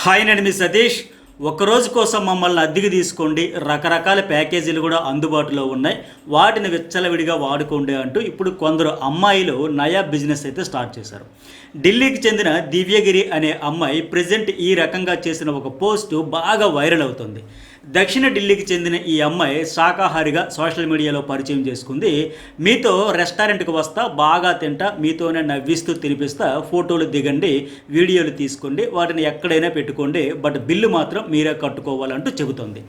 Hi నేను మీ సతీష్. ఒకరోజు కోసం మమ్మల్ని అద్దెకి తీసుకోండి, రకరకాల ప్యాకేజీలు కూడా అందుబాటులో ఉన్నాయి, వాటిని విచ్చలవిడిగా వాడుకోండి అంటూ ఇప్పుడు కొందరు అమ్మాయిలు నయా బిజినెస్ అయితే స్టార్ట్ చేశారు. ఢిల్లీకి చెందిన దివ్యగిరి అనే అమ్మాయి ప్రజెంట్ ఈ రకంగా చేసిన ఒక పోస్టు బాగా వైరల్ అవుతుంది. దక్షిణ ఢిల్లీకి చెందిన ఈ అమ్మాయి శాకాహారిగా సోషల్ మీడియాలో పరిచయం చేసుకుంది. మీతో రెస్టారెంట్కి వస్తా, బాగా తింటా, మీతోనే నవ్విస్తూ తినిపిస్తా, ఫోటోలు దిగండి, వీడియోలు తీసుకోండి, వాటిని ఎక్కడైనా పెట్టుకోండి, బట్ బిల్లు మాత్రం మీరే కట్టుకోవాలంటూ చెబుతోంది.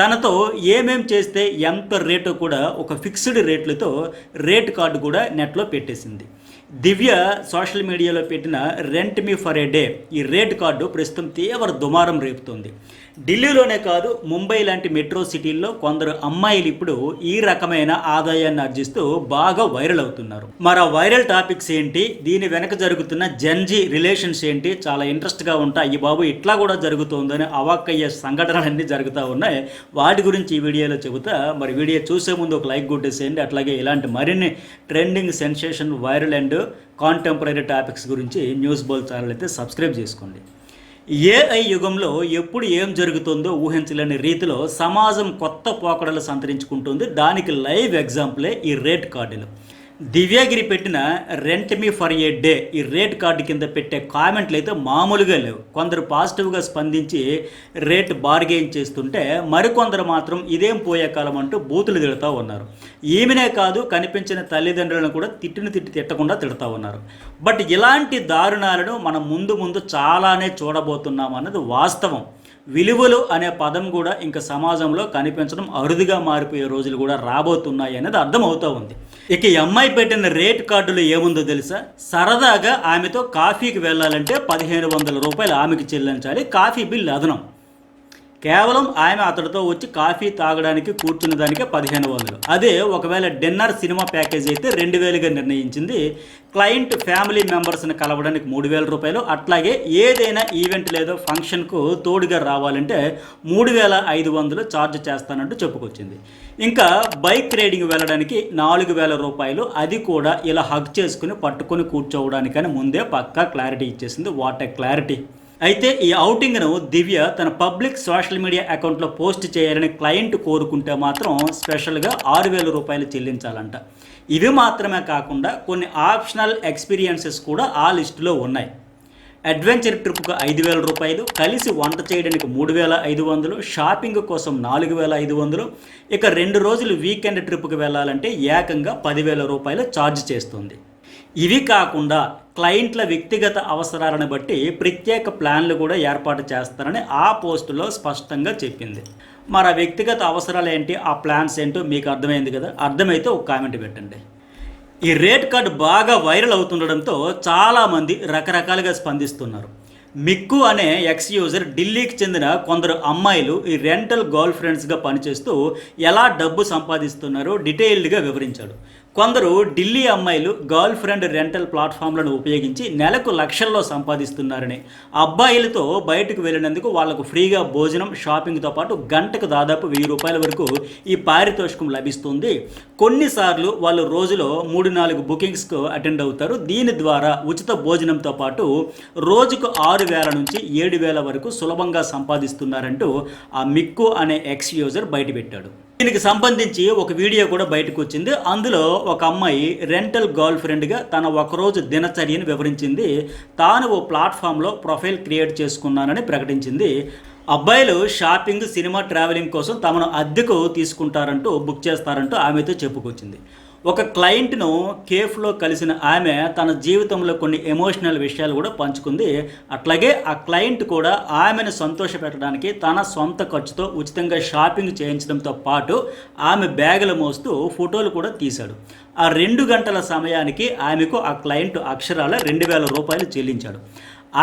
తనతో ఏమేం చేస్తే ఎంత రేటో కూడా ఒక ఫిక్స్డ్ రేట్లతో రేట్ కార్డు కూడా నెట్లో పెట్టేసింది. దివ్య సోషల్ మీడియాలో పెట్టిన rent me for a day ఈ రేట్ కార్డు ప్రస్తుతం తీవ్ర దుమారం రేపుతోంది. ఢిల్లీలోనే కాదు, ముంబై లాంటి మెట్రో సిటీల్లో కొందరు అమ్మాయిలు ఇప్పుడు ఈ రకమైన ఆదాయాన్ని ఆర్జిస్తూ బాగా వైరల్ అవుతున్నారు. మరి ఆ వైరల్ టాపిక్స్ ఏంటి, దీని వెనక జరుగుతున్న జెన్జీ రిలేషన్స్ ఏంటి, చాలా ఇంట్రెస్ట్గా ఉంటాయి. ఈ బాబు ఇట్లా కూడా జరుగుతుందని అవాక్కయ్యే సంఘటనలన్నీ జరుగుతూ ఉన్నాయి. వాటి గురించి ఈ వీడియోలో చెబుతా. మరి వీడియో చూసే ముందు ఒక లైక్ కొట్టేసేయండి. అట్లాగే ఇలాంటి మరిన్ని trending, sensation, viral and contemporary topics గురించి న్యూస్ బోల్ ఛానల్ అయితే సబ్స్క్రైబ్ చేసుకోండి. ఏఐ యుగంలో ఎప్పుడు ఏం జరుగుతుందో ఊహించలేని రీతిలో సమాజం కొత్త పోకడలు సంతరించుకుంటుంది. దానికి లైవ్ ఎగ్జాంపులే ఈ రేట్ కార్డులు. దివ్యగిరి పెట్టిన rent me for a day ఈ రేట్ కార్డు కింద పెట్టే కామెంట్లు అయితే మామూలుగా లేవు. కొందరు పాజిటివ్గా స్పందించి రేట్ బార్గెయిన్ చేస్తుంటే, మరికొందరు మాత్రం ఇదేం పోయే కాలం అంటూ బూతులు తిడుతూ ఉన్నారు. ఈమెనే కాదు, కనిపించిన తల్లిదండ్రులను కూడా తిట్టకుండా తిడుతూ ఉన్నారు. బట్ ఇలాంటి దారుణాలను మనం ముందు చాలానే చూడబోతున్నాం అన్నది వాస్తవం. విలువలు అనే పదం కూడా ఇంకా సమాజంలో కనిపించడం అరుదుగా మారిపోయే రోజులు కూడా రాబోతున్నాయి అనేది అర్థమవుతూ ఉంది. ఇక ఈ అమ్మాయి పెట్టిన రేట్ కార్డులో ఏముందో తెలుసా? సరదాగా ఆమెతో కాఫీకి వెళ్ళాలంటే 1500 రూపాయలు ఆమెకి చెల్లించాలి, కాఫీ బిల్ అదనం. కేవలం ఆమె అతడితో వచ్చి కాఫీ తాగడానికి కూర్చున్న దానికే 1500. అదే ఒకవేళ డిన్నర్, సినిమా ప్యాకేజ్ అయితే 2000గా నిర్ణయించింది. క్లయింట్ ఫ్యామిలీ మెంబర్స్ని కలవడానికి 3000 రూపాయలు. అట్లాగే ఏదైనా ఈవెంట్ లేదో ఫంక్షన్కు తోడుగా రావాలంటే 3500 ఛార్జ్ చేస్తానంటూ చెప్పుకొచ్చింది. ఇంకా బైక్ రైడింగ్ వెళ్ళడానికి 4000 రూపాయలు. అది కూడా ఇలా హగ్ చేసుకుని పట్టుకొని కూర్చోవడానికని ముందే పక్కా క్లారిటీ ఇచ్చేసింది. What a clarity! అయితే ఈ ఔటింగ్ను దివ్య తన పబ్లిక్ సోషల్ మీడియా అకౌంట్లో పోస్ట్ చేయాలని క్లయింట్ కోరుకుంటే మాత్రం స్పెషల్గా 6000 రూపాయలు చెల్లించాలంట. ఇవి మాత్రమే కాకుండా కొన్ని ఆప్షనల్ ఎక్స్పీరియన్సెస్ కూడా ఆ లిస్టులో ఉన్నాయి. అడ్వెంచర్ ట్రిప్కు 5000 రూపాయలు, కలిసి వంట చేయడానికి 3500, షాపింగ్ కోసం 4500, ఇక 2 రోజులు వీకెండ్ ట్రిప్కి వెళ్ళాలంటే ఏకంగా 10,000 రూపాయలు ఛార్జ్ చేస్తుంది. ఇవి కాకుండా క్లయింట్ల వ్యక్తిగత అవసరాలను బట్టి ప్రత్యేక ప్లాన్లు కూడా ఏర్పాటు చేస్తారని ఆ పోస్టులో స్పష్టంగా చెప్పింది. మరి ఆ వ్యక్తిగత అవసరాలు ఏంటి, ఆ ప్లాన్స్ ఏంటో మీకు అర్థమైంది కదా? అర్థమైతే ఒక కామెంట్ పెట్టండి. ఈ రేట్ కార్డు బాగా వైరల్ అవుతుండడంతో చాలామంది రకరకాలుగా స్పందిస్తున్నారు. మిక్కు అనే ఎక్స్ యూజర్ ఢిల్లీకి చెందిన కొందరు అమ్మాయిలు ఈ రెంటల్ గర్ల్ ఫ్రెండ్స్గా పనిచేస్తూ ఎలా డబ్బు సంపాదిస్తున్నారో డీటెయిల్డ్గా వివరించాడు. కొందరు ఢిల్లీ అమ్మాయిలు గర్ల్ ఫ్రెండ్ రెంటల్ ప్లాట్ఫామ్లను ఉపయోగించి నెలకు లక్షల్లో సంపాదిస్తున్నారని, అబ్బాయిలతో బయటకు వెళ్ళినందుకు వాళ్లకు ఫ్రీగా భోజనం, షాపింగ్తో పాటు గంటకు దాదాపు 1000 రూపాయల వరకు ఈ పారితోషికం లభిస్తుంది. కొన్నిసార్లు వాళ్ళు రోజులో 3-4 బుకింగ్స్కు అటెండ్ అవుతారు. దీని ద్వారా ఉచిత భోజనంతో పాటు రోజుకు 6000 నుంచి 7000 వరకు సులభంగా సంపాదిస్తున్నారంటూ ఆ మిక్కు అనే ఎక్స్ యూజర్ బయటపెట్టాడు. దీనికి సంబంధించి ఒక వీడియో కూడా బయటకు వచ్చింది. అందులో ఒక అమ్మాయి రెంటల్ గర్ల్ ఫ్రెండ్గా తన ఒకరోజు దినచర్యను వివరించింది. తాను ఓ ప్లాట్ఫామ్లో ప్రొఫైల్ క్రియేట్ చేసుకున్నానని ప్రకటించింది. అబ్బాయిలు షాపింగ్, సినిమా, ట్రావెలింగ్ కోసం తమను అద్దెకు తీసుకుంటారంటూ, బుక్ చేస్తారంటూ ఆమెతో చెప్పుకొచ్చింది. ఒక క్లయింట్ను కేఫ్లో కలిసిన ఆమె తన జీవితంలో కొన్ని ఎమోషనల్ విషయాలు కూడా పంచుకుంది. అట్లాగే ఆ క్లయింట్ కూడా ఆమెను సంతోషపెట్టడానికి తన సొంత ఖర్చుతో ఉచితంగా షాపింగ్ చేయించడంతో పాటు ఆమె బ్యాగులు మోస్తూ ఫోటోలు కూడా తీశాడు. ఆ 2 గంటల సమయానికి ఆమెకు ఆ క్లయింట్ అక్షరాల 2000 రూపాయలు చెల్లించాడు.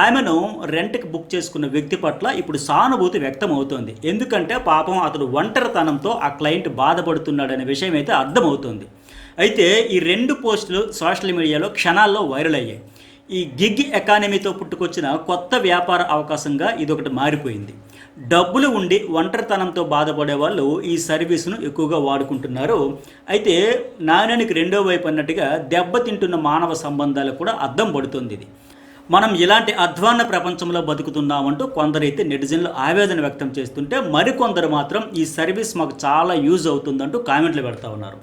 ఆమెను రెంట్కి బుక్ చేసుకున్న వ్యక్తి పట్ల ఇప్పుడు సానుభూతి వ్యక్తం అవుతోంది. ఎందుకంటే పాపం అతడు ఒంటరితనంతో ఆ క్లయింట్ బాధపడుతున్నాడనే విషయం అయితే అర్థమవుతుంది. అయితే ఈ 2 పోస్టులు సోషల్ మీడియాలో క్షణాల్లో వైరల్ అయ్యాయి. ఈ గిగ్ ఎకానమీతో పుట్టుకొచ్చిన కొత్త వ్యాపార అవకాశంగా ఇదొకటి మారిపోయింది. డబ్బులు ఉండి ఒంటరితనంతో బాధపడే వాళ్ళు ఈ సర్వీసును ఎక్కువగా వాడుకుంటున్నారు. అయితే నాణ్యానికి రెండో వైపు అన్నట్టుగా దెబ్బతింటున్న మానవ సంబంధాలకు కూడా అద్దం పడుతుంది ఇది. మనం ఇలాంటి అధ్వాన్న ప్రపంచంలో బతుకుతున్నామంటూ కొందరైతే నెటిజన్లు ఆవేదన వ్యక్తం చేస్తుంటే మరికొందరు మాత్రం ఈ సర్వీస్ మాకు చాలా యూజ్ అవుతుందంటూ కామెంట్లు పెడతా ఉన్నారు.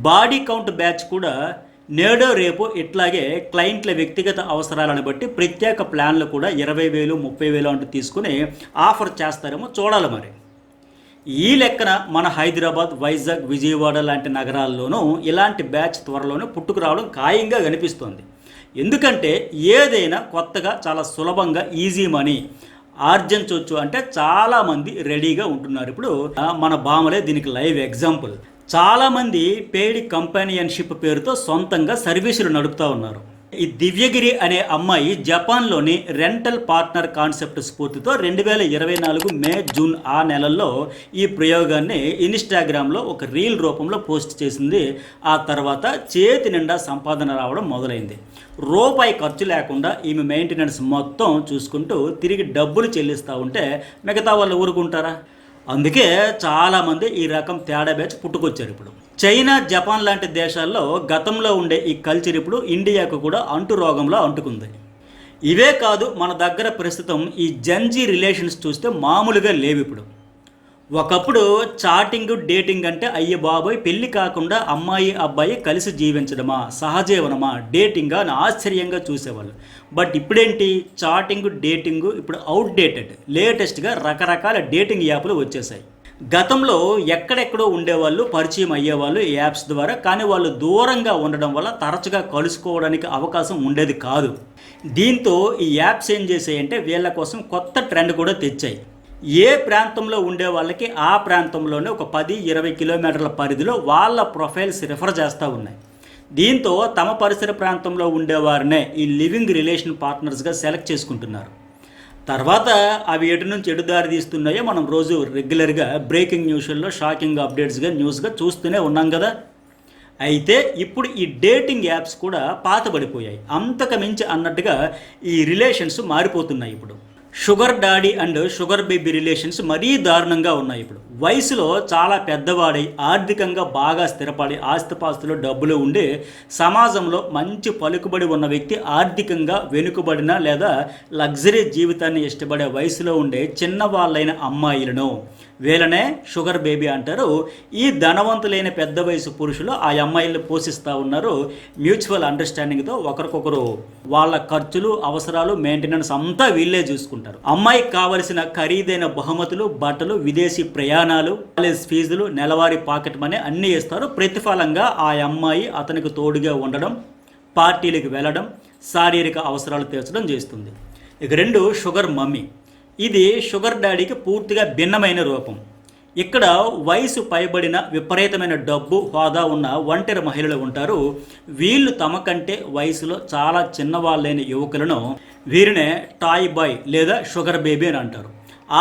బాడీ కౌంట్ బ్యాచ్ కూడా నేడో రేపు ఇట్లాగే క్లయింట్ల వ్యక్తిగత అవసరాలను బట్టి ప్రత్యేక ప్లాన్లు కూడా 20,000 30,000 అంటూ తీసుకుని ఆఫర్ చేస్తారేమో చూడాలి. మరి ఈ లెక్కన మన హైదరాబాద్, వైజాగ్, విజయవాడ లాంటి నగరాల్లోనూ ఇలాంటి బ్యాచ్ త్వరలోనే పుట్టుకురావడం ఖాయంగా కనిపిస్తోంది. ఎందుకంటే ఏదైనా కొత్తగా చాలా సులభంగా ఈజీ మనీ ఆర్జించవచ్చు అంటే చాలామంది రెడీగా ఉంటున్నారు. ఇప్పుడు మన బామలే దీనికి లైవ్ ఎగ్జాంపుల్. చాలామంది పెయిడ్ కంపానియన్షిప్ పేరుతో సొంతంగా సర్వీసులు నడుపుతూ ఉన్నారు. ఈ దివ్యగిరి అనే అమ్మాయి జపాన్లోని రెంటల్ పార్ట్నర్ కాన్సెప్ట్ స్ఫూర్తితో 2024 మే జూన్ ఆ నెలల్లో ఈ ప్రయోగాన్ని ఇన్స్టాగ్రామ్లో ఒక రీల్ రూపంలో పోస్ట్ చేసింది. ఆ తర్వాత చేతి నిండా సంపాదన రావడం మొదలైంది. రూపాయి ఖర్చు లేకుండా ఈమె మెయింటెనెన్స్ మొత్తం చూసుకుంటూ తిరిగి డబ్బులు చెల్లిస్తూ ఉంటే మిగతా వాళ్ళు ఊరుకుంటారా? అందుకే చాలామంది ఈ రకం తేడా బ్యాచ్ పుట్టుకొచ్చారు. ఇప్పుడు చైనా, జపాన్ లాంటి దేశాల్లో గతంలో ఉండే ఈ కల్చర్ ఇప్పుడు ఇండియాకు కూడా అంటు రోగంలో అంటుకుంది. ఇవే కాదు, మన దగ్గర ప్రస్తుతం ఈ జెన్జీ రిలేషన్స్ చూస్తే మామూలుగా లేవు. ఇప్పుడు ఒకప్పుడు చాటింగ్, డేటింగ్ అంటే అయ్య బాబోయ్ పెళ్లి కాకుండా అమ్మాయి అబ్బాయి కలిసి జీవించడమా, సహజీవనమా, డేటింగా అని ఆశ్చర్యంగా చూసేవాళ్ళు. బట్ ఇప్పుడేంటి, చాటింగ్, డేటింగ్ ఇప్పుడు అవుట్డేటెడ్. లేటెస్ట్గా రకరకాల డేటింగ్ యాప్లు వచ్చేసాయి. గతంలో ఎక్కడెక్కడో ఉండేవాళ్ళు పరిచయం అయ్యేవాళ్ళు ఈ యాప్స్ ద్వారా. కానీ వాళ్ళు దూరంగా ఉండడం వల్ల తరచుగా కలుసుకోవడానికి అవకాశం ఉండేది కాదు. దీంతో ఈ యాప్స్ ఏం చేసాయంటే వీళ్ళ కోసం కొత్త ట్రెండ్ కూడా తెచ్చాయి. ఏ ప్రాంతంలో ఉండే వాళ్ళకి ఆ ప్రాంతంలోనే ఒక 10-20 కిలోమీటర్ల పరిధిలో వాళ్ళ ప్రొఫైల్స్ రిఫర్ చేస్తూ ఉన్నాయి. దీంతో తమ పరిసర ప్రాంతంలో ఉండేవారినే ఈ లివింగ్ రిలేషన్ పార్ట్నర్స్గా సెలెక్ట్ చేసుకుంటున్నారు. తర్వాత అవి ఎటు నుంచి ఎటు దారి తీస్తున్నాయో మనం రోజు రెగ్యులర్గా బ్రేకింగ్ న్యూస్లో షాకింగ్ అప్డేట్స్గా న్యూస్గా చూస్తూనే ఉన్నాం కదా. అయితే ఇప్పుడు ఈ డేటింగ్ యాప్స్ కూడా పాతబడిపోయాయి. అంతకు మించి అన్నట్టుగా ఈ రిలేషన్స్ మారిపోతున్నాయి. ఇప్పుడు sugar daddy and sugar baby relations మరీ దారుణంగా ఉన్నాయి. ఇప్పుడు వయసులో చాలా పెద్దవాడై ఆర్థికంగా బాగా స్థిరపడి ఆస్తిపాస్తులు డబ్బులు ఉండి సమాజంలో మంచి పలుకుబడి ఉన్న వ్యక్తి ఆర్థికంగా వెనుకబడిన లేదా లగ్జరీ జీవితాన్ని ఇష్టపడే వయసులో ఉండే చిన్నవాళ్ళైన అమ్మాయిలను వీళ్ళనే షుగర్ బేబీ అంటారు. ఈ ధనవంతులైన పెద్ద వయసు పురుషులు ఆ అమ్మాయిలను పోషిస్తూ ఉన్నారు. మ్యూచువల్ అండర్స్టాండింగ్తో ఒకరికొకరు వాళ్ళ ఖర్చులు, అవసరాలు, మెయింటెనెన్స్ అంతా వీళ్ళే చూసుకుంటారు. అమ్మాయికి కావలసిన ఖరీదైన బహుమతులు, బట్టలు, విదేశీ ప్రయాణాలు, కాలేజ్ ఫీజులు, నెలవారీ పాకెట్ మనీ అన్నీ ఇస్తారు. ప్రతిఫలంగా ఆ అమ్మాయి అతనికి తోడుగా ఉండడం, పార్టీలకు వెళ్ళడం, శారీరక అవసరాలు తీర్చడం చేస్తుంది. ఇక 2 షుగర్ మమ్మీ. ఇది షుగర్ డాడీకి పూర్తిగా భిన్నమైన రూపం. ఇక్కడ వయసు పైబడిన విపరీతమైన డబ్బు, హోదా ఉన్న ఒంటరి మహిళలు ఉంటారు. వీళ్ళు తమ కంటే వయసులో చాలా చిన్నవాళ్ళైన యువకులను వీరినే టాయ్ బాయ్ లేదా షుగర్ బేబీ అని అంటారు.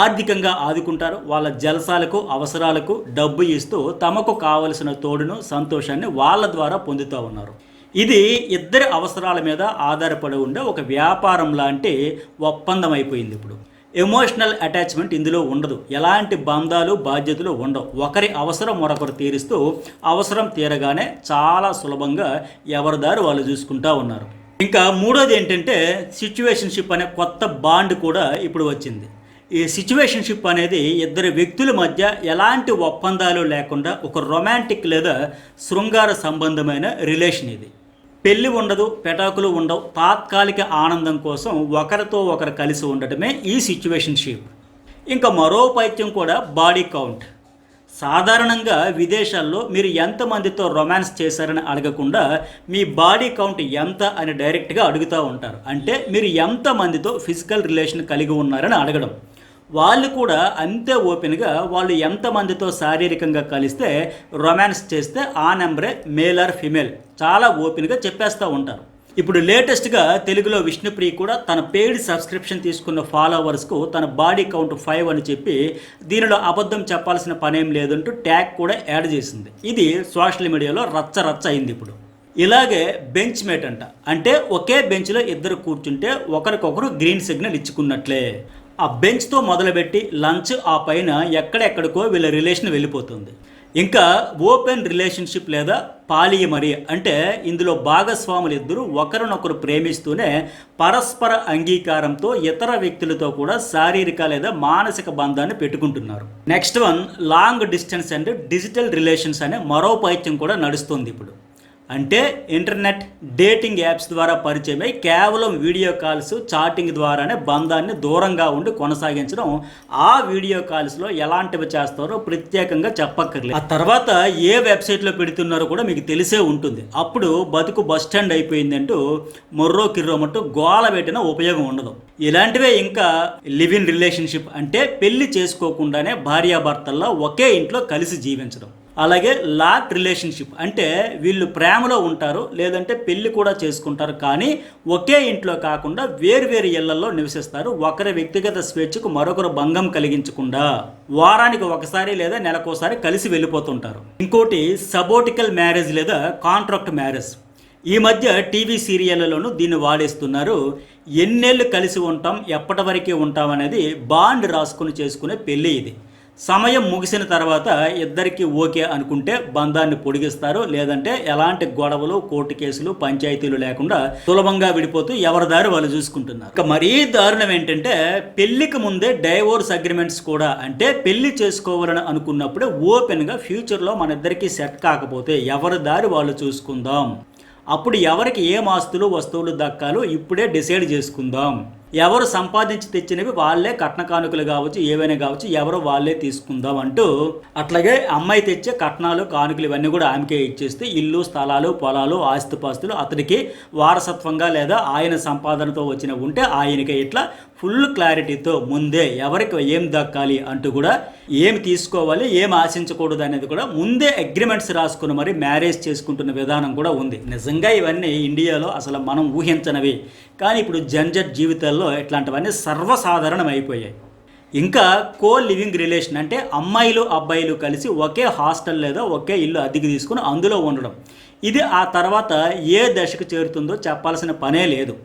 ఆర్థికంగా ఆదుకుంటారు. వాళ్ళ జలసాలకు, అవసరాలకు డబ్బు ఇస్తూ తమకు కావలసిన తోడును, సంతోషాన్ని వాళ్ళ ద్వారా పొందుతూ ఉన్నారు. ఇది ఇద్దరి అవసరాల మీద ఆధారపడి ఉండే ఒక వ్యాపారం లాంటి ఒప్పందం అయిపోయింది. ఇప్పుడు ఎమోషనల్ అటాచ్మెంట్ ఇందులో ఉండదు. ఎలాంటి బంధాలు, బాధ్యతలు ఉండవు. ఒకరి అవసరం మరొకరు తీరుస్తూ అవసరం తీరగానే చాలా సులభంగా ఎవరిదారు వాళ్ళు చూసుకుంటూ ఉన్నారు. ఇంకా మూడోది ఏంటంటే సిచ్యువేషన్షిప్ అనే కొత్త బాండ్ కూడా ఇప్పుడు వచ్చింది. ఈ సిచ్యువేషన్షిప్ అనేది ఇద్దరు వ్యక్తుల మధ్య ఎలాంటి ఒప్పందాలు లేకుండా ఒక రొమాంటిక్ లేదా శృంగార సంబంధమైన రిలేషన్. ఇది పెళ్ళి ఉండదు, పెటాకులు ఉండవు. తాత్కాలిక ఆనందం కోసం ఒకరితో ఒకరు కలిసి ఉండటమే ఈ సిచ్యువేషన్షిప్. ఇంకా మరో పైత్యం కూడా బాడీ కౌంట్. సాధారణంగా విదేశాల్లో మీరు ఎంతమందితో రొమాన్స్ చేశారని అడగకుండా మీ బాడీ కౌంట్ ఎంత అని డైరెక్ట్గా అడుగుతూ ఉంటారు. అంటే మీరు ఎంతమందితో ఫిజికల్ రిలేషన్ కలిగి ఉన్నారని అడగడం. వాళ్ళు కూడా అంతే ఓపెన్గా వాళ్ళు ఎంతమందితో శారీరకంగా కలిస్తే రొమాన్స్ చేస్తే ఆ నెంబరే మేల్ ఆర్ ఫిమేల్ చాలా ఓపెన్గా చెప్పేస్తూ ఉంటారు. ఇప్పుడు లేటెస్ట్గా తెలుగులో విష్ణుప్రియ కూడా తన పెయిడ్ సబ్స్క్రిప్షన్ తీసుకున్న ఫాలోవర్స్కు తన బాడీ కౌంట్ 5 అని చెప్పి దీనిలో అబద్ధం చెప్పాల్సిన పనేం లేదంటూ ట్యాగ్ కూడా యాడ్ చేసింది. ఇది సోషల్ మీడియాలో రచ్చ అయింది. ఇప్పుడు ఇలాగే బెంచ్ మేట్ అంట. అంటే ఒకే బెంచ్లో ఇద్దరు కూర్చుంటే ఒకరికొకరు గ్రీన్ సిగ్నల్ ఇచ్చుకున్నట్లే. ఆ బెంచ్తో మొదలుపెట్టి లంచ్, ఆ పైన ఎక్కడెక్కడికో వీళ్ళ రిలేషన్ వెళ్ళిపోతుంది. ఇంకా ఓపెన్ రిలేషన్షిప్ లేదా పాలియమరీ అంటే ఇందులో భాగస్వాములు ఇద్దరు ఒకరినొకరు ప్రేమిస్తూనే పరస్పర అంగీకారంతో ఇతర వ్యక్తులతో కూడా శారీరక లేదా మానసిక బంధాన్ని పెట్టుకుంటున్నారు. Next one long distance and digital relations అనే మరో పైత్యం కూడా నడుస్తుంది ఇప్పుడు. అంటే ఇంటర్నెట్ డేటింగ్ యాప్స్ ద్వారా పరిచయమై కేవలం వీడియో కాల్స్ చాటింగ్ ద్వారానే బంధాన్ని దూరంగా ఉండి కొనసాగించడం. ఆ వీడియో కాల్స్లో ఎలాంటివి చేస్తారో ప్రత్యేకంగా చెప్పక్కర్లేదు. ఆ తర్వాత ఏ వెబ్సైట్లో పెడుతున్నారో కూడా మీకు తెలిసే ఉంటుంది. అప్పుడు బతుకు బస్ స్టాండ్ అయిపోయిందంటూ మొర్రో కిర్రోమంటూ గోల పెట్టిన ఉపయోగం ఉండదు. ఇలాంటివే ఇంకా లివ్ ఇన్ రిలేషన్షిప్ అంటే పెళ్లి చేసుకోకుండానే భార్యాభర్తల్లో ఒకే ఇంట్లో కలిసి జీవించడం. అలాగే లాక్ రిలేషన్షిప్ అంటే వీళ్ళు ప్రేమలో ఉంటారు, లేదంటే పెళ్లి కూడా చేసుకుంటారు, కానీ ఒకే ఇంట్లో కాకుండా వేరు ఇళ్లలో నివసిస్తారు. ఒకరి వ్యక్తిగత స్వేచ్ఛకు మరొకరు భంగం కలిగించకుండా వారానికి ఒకసారి లేదా నెలకోసారి కలిసి వెళ్ళిపోతుంటారు. ఇంకోటి సబోటికల్ మ్యారేజ్ లేదా కాంట్రాక్ట్ మ్యారేజ్. ఈ మధ్య టీవీ సీరియళ్లలోనూ దీన్ని వాడేస్తున్నారు. ఎన్నేళ్ళు కలిసి ఉంటాం, ఎప్పటి వరకే ఉంటాం అనేది బాండ్ రాసుకుని చేసుకునే పెళ్ళి ఇది. సమయం ముగిసిన తర్వాత ఇద్దరికి ఓకే అనుకుంటే బంధాన్ని పొడిగిస్తారు, లేదంటే ఎలాంటి గొడవలు కోర్టు కేసులు పంచాయతీలు లేకుండా సులభంగా విడిపోతూ ఎవరి దారి వాళ్ళు చూసుకుంటున్నారు. ఇక మరీ దారుణం ఏంటంటే పెళ్లికి ముందే డైవోర్స్ అగ్రిమెంట్స్ కూడా. అంటే పెళ్లి చేసుకోవాలని అనుకున్నప్పుడే ఓపెన్గా ఫ్యూచర్లో మన ఇద్దరికి సెట్ కాకపోతే ఎవరి దారి వాళ్ళు చూసుకుందాం, అప్పుడు ఎవరికి ఏం ఆస్తులు వస్తువులు దక్కాలో ఇప్పుడే డిసైడ్ చేసుకుందాం, ఎవరు సంపాదించి తెచ్చినవి వాళ్ళే కట్న కానుకలు కావచ్చు ఏవైనా కావచ్చు ఎవరో వాళ్ళే తీసుకుందాం అంటూ. అట్లాగే అమ్మాయి తెచ్చే కట్నాలు కానుకలు ఇవన్నీ కూడా ఆమెకే ఇచ్చేస్తే ఇల్లు స్థలాలు పొలాలు ఆస్తిపాస్తులు అతనికి వారసత్వంగా లేదా ఆయన సంపాదనతో వచ్చిన ఉంటే ఆయనకే ఇట్లా ఫుల్ క్లారిటీతో ముందే ఎవరికి ఏం దక్కాలి అంటూ కూడా ఏమి తీసుకోవాలి ఏం ఆశించకూడదు అనేది కూడా ముందే అగ్రిమెంట్స్ రాసుకుని మరి మ్యారేజ్ చేసుకుంటున్న విధానం కూడా ఉంది. నిజంగా ఇవన్నీ ఇండియాలో అసలు మనం ఊహించనివి, కానీ ఇప్పుడు జంజట్ జీవితాల్లో ఇట్లాంటివన్నీ సర్వసాధారణం అయిపోయాయి. ఇంకా కో లివింగ్ రిలేషన్ అంటే అమ్మాయిలు అబ్బాయిలు కలిసి ఒకే హాస్టల్ లేదా ఒకే ఇల్లు అద్దెకి తీసుకుని అందులో ఉండడం. ఇది ఆ తర్వాత ఏ దశకు చేరుతుందో చెప్పాల్సిన పనే లేదు.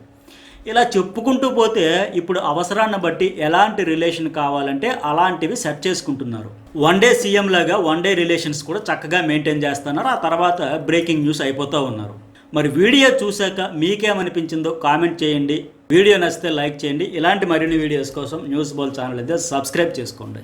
ఇలా చెప్పుకుంటూ పోతే ఇప్పుడు అవసరాన్ని బట్టి ఎలాంటి రిలేషన్ కావాలంటే అలాంటివి సెట్ చేసుకుంటున్నారు. వన్ డే సీఎం లాగా వన్ డే రిలేషన్స్ కూడా చక్కగా మెయింటైన్ చేస్తున్నారు. ఆ తర్వాత బ్రేకింగ్ న్యూస్ అయిపోతూ ఉన్నారు. మరి వీడియో చూశాక మీకేమనిపించిందో కామెంట్ చేయండి. వీడియో నచ్చితే లైక్ చేయండి. ఇలాంటి మరిన్ని వీడియోస్ కోసం న్యూస్ బౌల్ ఛానల్ అయితే సబ్స్క్రైబ్ చేసుకోండి.